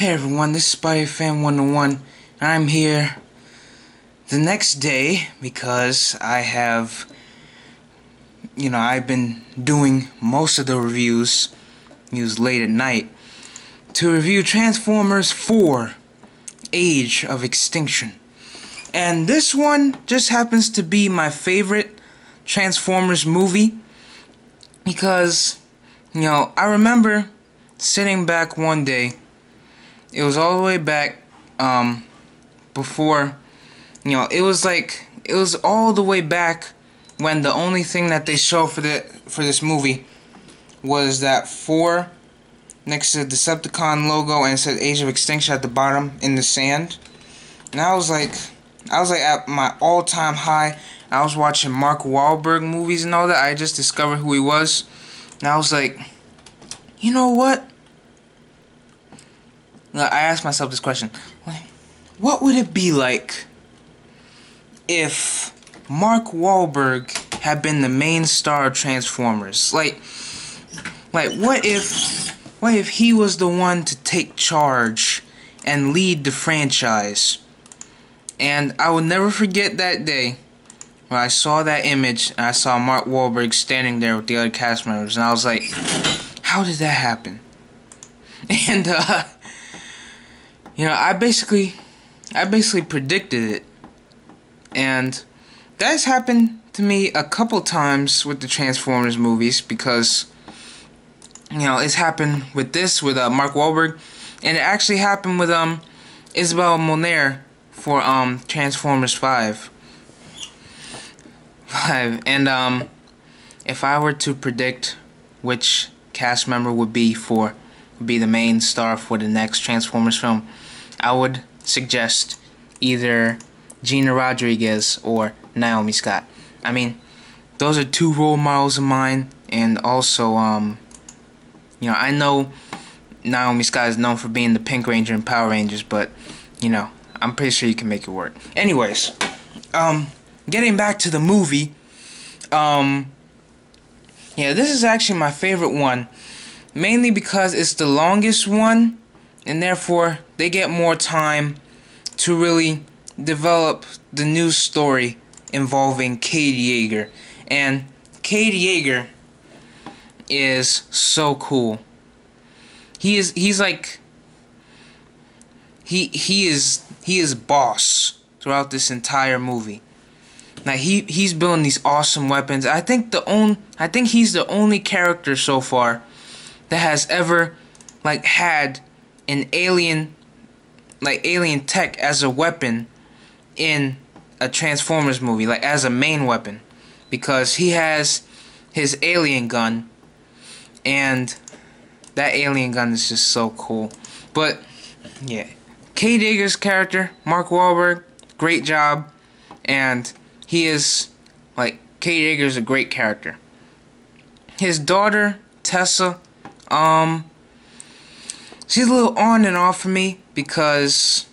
Hey everyone, this is Spider Fan 101. I'm here the next day because I've been doing most of the reviews late at night to review Transformers 4 Age of Extinction. And this one just happens to be my favorite Transformers movie because, I remember sitting back one day. It was all the way back before, it was all the way back when the only thing that they showed for this movie was that 4 next to the Decepticon logo, and it said Age of Extinction at the bottom in the sand. And I was like at my all-time high. I was watching Mark Wahlberg movies and all that. I just discovered who he was, and I was like, you know what? I asked myself this question, what would it be like if Mark Wahlberg had been the main star of Transformers? Like what if he was the one to take charge and lead the franchise? And I will never forget that day when I saw that image and I saw Mark Wahlberg standing there with the other cast members, and I was like, how did that happen? And I basically predicted it, and that's happened to me a couple times with the Transformers movies because, it's happened with Mark Wahlberg, and it actually happened with Isabelle Moner for Transformers 5. And if I were to predict which cast member would be the main star for the next Transformers film, I would suggest either Gina Rodriguez or Naomi Scott. I mean, those are 2 role models of mine, and also, I know Naomi Scott is known for being the Pink Ranger in Power Rangers, but, I'm pretty sure you can make it work. Anyways, getting back to the movie, this is actually my favorite one, mainly because it's the longest one, and therefore they get more time to really develop the new story involving Cade Yeager. And Cade Yeager is so cool. He is boss throughout this entire movie. Like he's building these awesome weapons. I think he's the only character so far that has ever had an alien tech as a weapon in a Transformers movie, as a main weapon, because he has his alien gun, and that alien gun is just so cool. But yeah, Cade Yeager's character, Mark Wahlberg, great job, and he is Cade Yeager is a great character. His daughter Tessa, she's a little on and off for me because,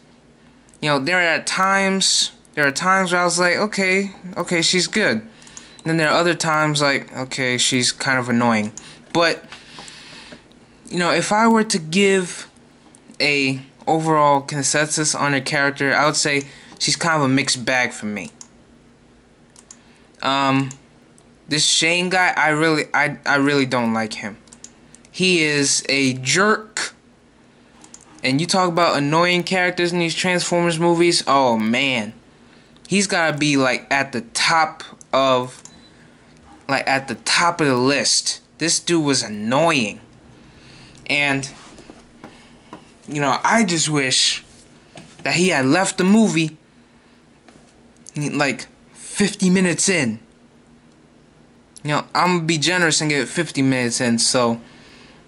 there are times where I was like, okay, she's good. And then there are other times okay, she's kind of annoying. But, if I were to give a overall consensus on her character, I would say she's kind of a mixed bag for me. This Shane guy, I really don't like him. He is a jerk. And you talk about annoying characters in these Transformers movies, oh man. He's gotta be at the top of the list. This dude was annoying. And I just wish that he had left the movie 50 minutes in. I'm gonna be generous and give it 50 minutes in, so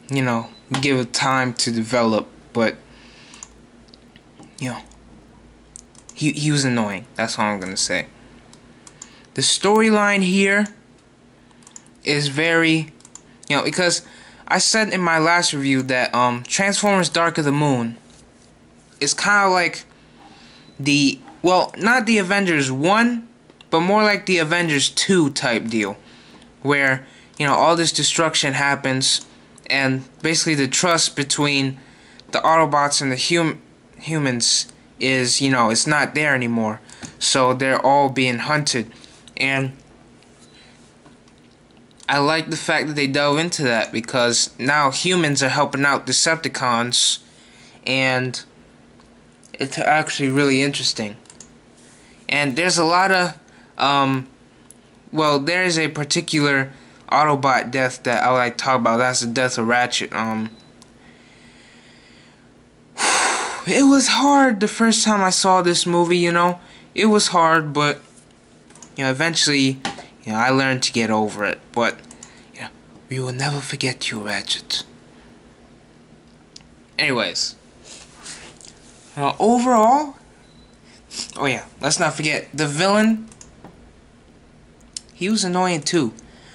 give it time to develop. But he was annoying. That's all I'm gonna say. The storyline here is very, because I said in my last review that Transformers Dark of the Moon is kind of like not the Avengers 1, but more like the Avengers 2 type deal, where all this destruction happens, and basically the trust between the Autobots and the humans is, you know, it's not there anymore. So they're all being hunted. And I like the fact that they delve into that, because now humans are helping out Decepticons, and it's actually really interesting. And there's a lot of, well, there's a particular Autobot death that I like to talk about. That's the death of Ratchet. It was hard the first time I saw this movie, you know. It was hard, but, you know, eventually, you know, I learned to get over it. But, you know, we will never forget you, Ratchet. Anyways, overall, oh yeah, let's not forget the villain. He was annoying too.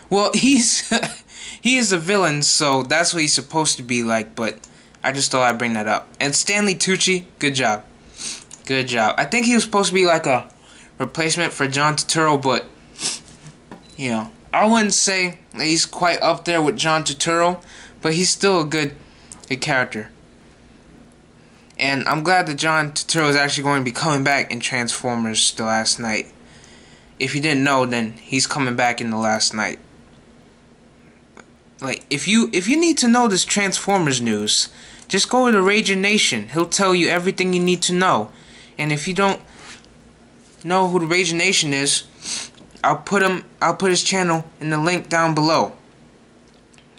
Well, he's he is a villain, so that's what he's supposed to be like. But I just thought I'd bring that up. And Stanley Tucci, good job, good job. I think he was supposed to be like a replacement for John Turturro, but you know, I wouldn't say that he's quite up there with John Turturro, but he's still a good character. And I'm glad that John Turturro is actually going to be coming back in Transformers The Last Night. If you didn't know, then he's coming back in The Last Night. Like, if you need to know this Transformers news, just go to Raging Nation. He'll tell you everything you need to know. And if you don't know who the Raging Nation is, I'll put his channel in the link down below.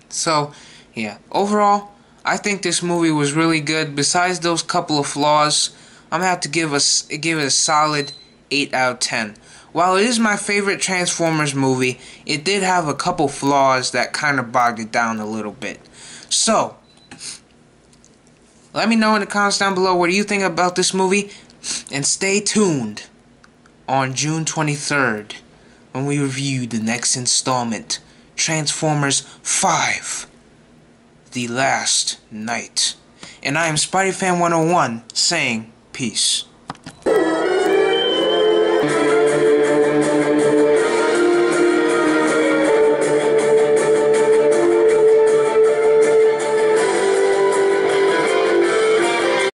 So, yeah, overall, I think this movie was really good. Besides those couple of flaws, I'm gonna have to give it a solid 8 out of 10. While it is my favorite Transformers movie, it did have a couple flaws that kind of bogged it down a little bit. So, let me know in the comments down below what do you think about this movie, and stay tuned on June 23rd when we review the next installment, Transformers 5. The Last Night. And I am SpideyFan101 saying peace.